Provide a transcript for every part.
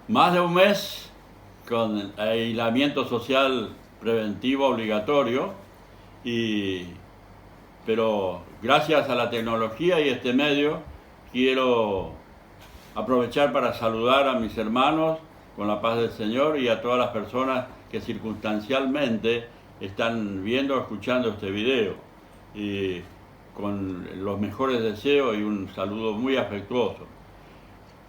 Más de un mes con aislamiento social preventivo obligatorio, pero gracias a la tecnología y este medio quiero aprovechar para saludar a mis hermanos con la paz del Señor y a todas las personas que circunstancialmente están viendo o escuchando este video. Y con los mejores deseos y un saludo muy afectuoso.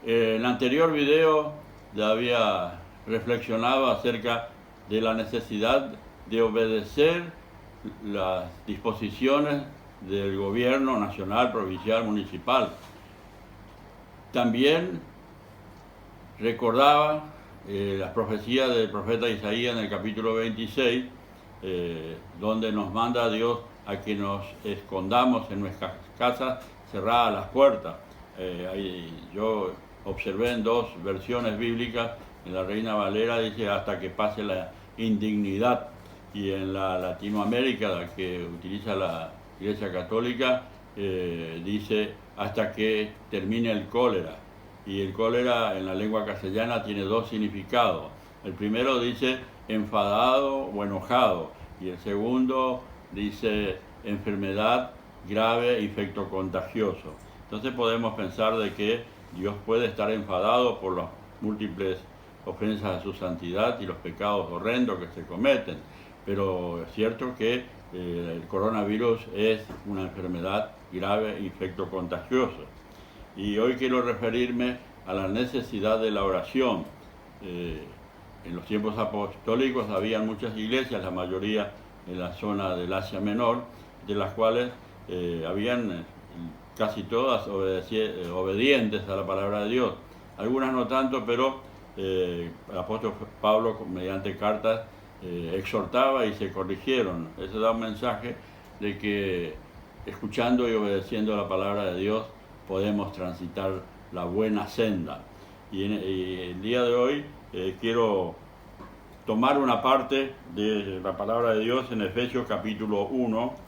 En el anterior video ya había reflexionado acerca de la necesidad de obedecer las disposiciones del gobierno nacional, provincial, municipal. También recordaba las profecías del profeta Isaías en el capítulo 26, donde nos manda Dios a que nos escondamos en nuestras casas cerradas las puertas. Yo observé en dos versiones bíblicas, en la Reina Valera dice hasta que pase la indignidad, y en la Latinoamérica, la que utiliza la Iglesia Católica, dice hasta que termine el cólera. Y el cólera en la lengua castellana tiene dos significados. El primero dice enfadado o enojado, y el segundo dice enfermedad grave, infecto contagioso. Entonces podemos pensar de que Dios puede estar enfadado por las múltiples ofensas a su santidad y los pecados horrendos que se cometen, pero es cierto que el coronavirus es una enfermedad grave, infecto contagioso. Y hoy quiero referirme a la necesidad de la oración. En los tiempos apostólicos había muchas iglesias, la mayoría en la zona del Asia Menor, de las cuales habían casi todas obedientes a la palabra de Dios. Algunas no tanto, pero el apóstol Pablo, mediante cartas, exhortaba y se corrigieron. Eso da un mensaje de que escuchando y obedeciendo la palabra de Dios podemos transitar la buena senda. Y el día de hoy quiero tomar una parte de la palabra de Dios en Efesios capítulo 1,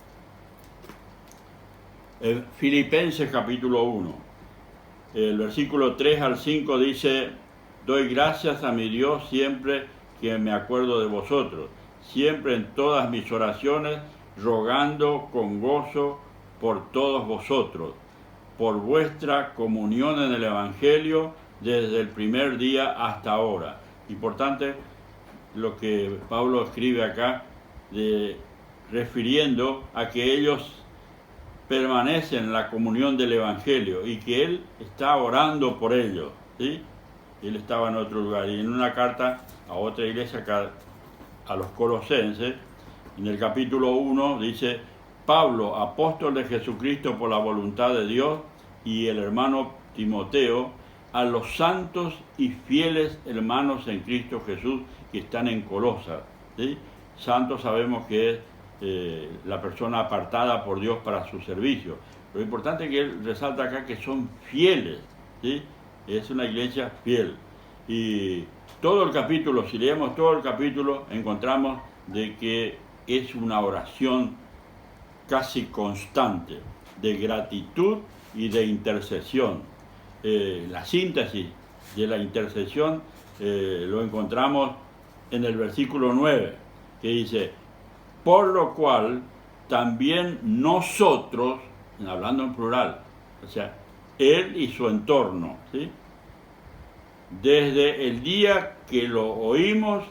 Filipenses capítulo 1. El versículo 3 al 5 dice: doy gracias a mi Dios siempre que me acuerdo de vosotros, siempre en todas mis oraciones, rogando con gozo por todos vosotros, por vuestra comunión en el Evangelio desde el primer día hasta ahora. Importante lo que Pablo escribe acá, refiriendo a que ellos permanecen en la comunión del Evangelio y que él está orando por ellos, ¿sí? Él estaba en otro lugar. Y en una carta a otra iglesia, a los Colosenses, en el capítulo 1 dice: Pablo, apóstol de Jesucristo por la voluntad de Dios, y el hermano Timoteo, a los santos y fieles hermanos en Cristo Jesús que están en Colosas, ¿sí? Santos sabemos que es la persona apartada por Dios para su servicio. Lo importante es que él resalta acá que son fieles, ¿sí? Es una iglesia fiel. Y todo el capítulo, si leemos todo el capítulo, encontramos de que es una oración casi constante de gratitud y de intercesión. La síntesis de la intercesión lo encontramos en el versículo 9, que dice: por lo cual también nosotros, hablando en plural, o sea, él y su entorno, ¿sí? Desde el día que lo oímos,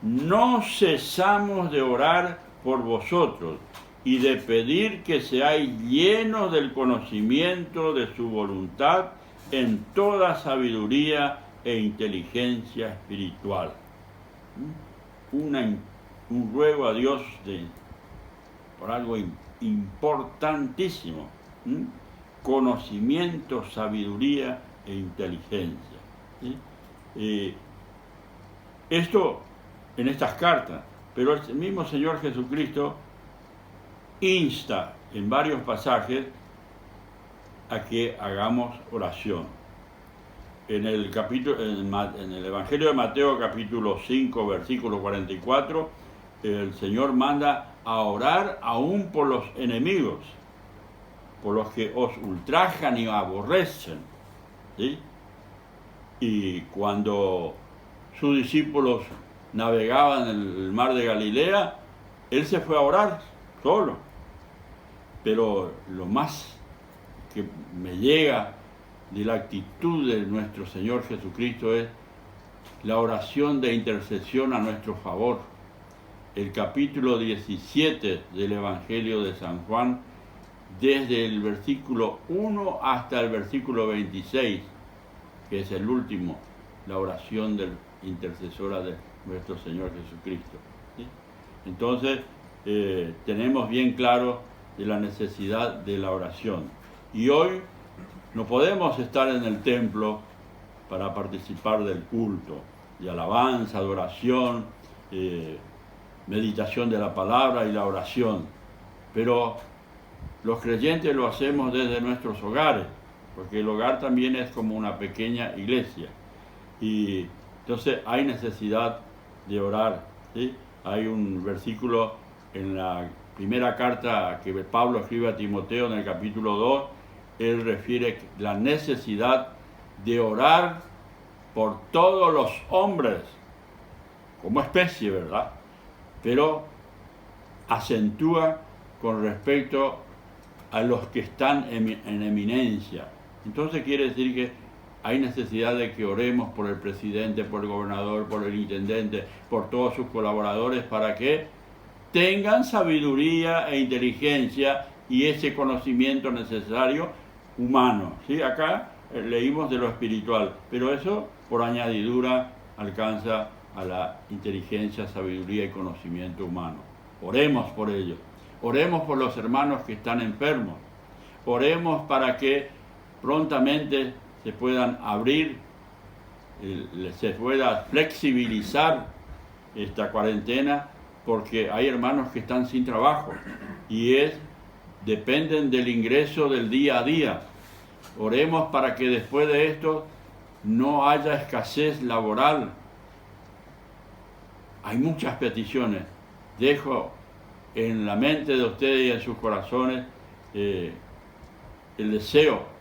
no cesamos de orar por vosotros y de pedir que seáis llenos del conocimiento de su voluntad en toda sabiduría e inteligencia espiritual. Un ruego a Dios por algo importantísimo: conocimiento, sabiduría e inteligencia. ¿Sí? Esto en estas cartas, pero el mismo Señor Jesucristo insta en varios pasajes a que hagamos oración. En el Evangelio de Mateo capítulo 5 versículo 44, el Señor manda a orar aún por los enemigos, por los que os ultrajan y aborrecen, ¿sí? Y cuando sus discípulos navegaban el mar de Galilea, él se fue a orar solo. Pero lo más que me llega de la actitud de nuestro Señor Jesucristo es la oración de intercesión a nuestro favor. El capítulo 17 del Evangelio de San Juan, desde el versículo 1 hasta el versículo 26, que es el último, la oración intercesora de nuestro Señor Jesucristo. ¿Sí? Entonces, tenemos bien claro de la necesidad de la oración. Y hoy no podemos estar en el templo para participar del culto, de alabanza, de oración, meditación de la palabra y la oración. Pero los creyentes lo hacemos desde nuestros hogares, porque el hogar también es como una pequeña iglesia. Y entonces hay necesidad de orar. ¿Sí? Hay un versículo en la primera carta que Pablo escribe a Timoteo, en el capítulo 2, él refiere la necesidad de orar por todos los hombres, como especie, ¿verdad? Pero acentúa con respecto a los que están en eminencia. Entonces quiere decir que hay necesidad de que oremos por el presidente, por el gobernador, por el intendente, por todos sus colaboradores, para que tengan sabiduría e inteligencia y ese conocimiento necesario humano. ¿Sí? Acá leímos de lo espiritual, pero eso por añadidura alcanza a la inteligencia, sabiduría y conocimiento humano. Oremos por ellos. Oremos por los hermanos que están enfermos. Oremos para que prontamente se puedan abrir, se pueda flexibilizar esta cuarentena, porque hay hermanos que están sin trabajo y dependen del ingreso del día a día. Oremos para que después de esto no haya escasez laboral. Hay muchas peticiones. Dejo en la mente de ustedes y en sus corazones el deseo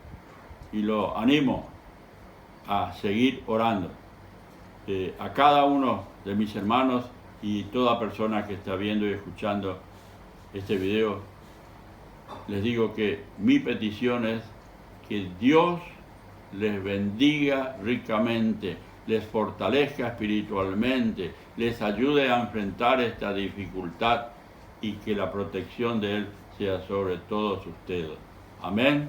y lo animo a seguir orando. A cada uno de mis hermanos y toda persona que está viendo y escuchando este video, les digo que mi petición es que Dios les bendiga ricamente, les fortalezca espiritualmente, les ayude a enfrentar esta dificultad y que la protección de Él sea sobre todos ustedes. Amén.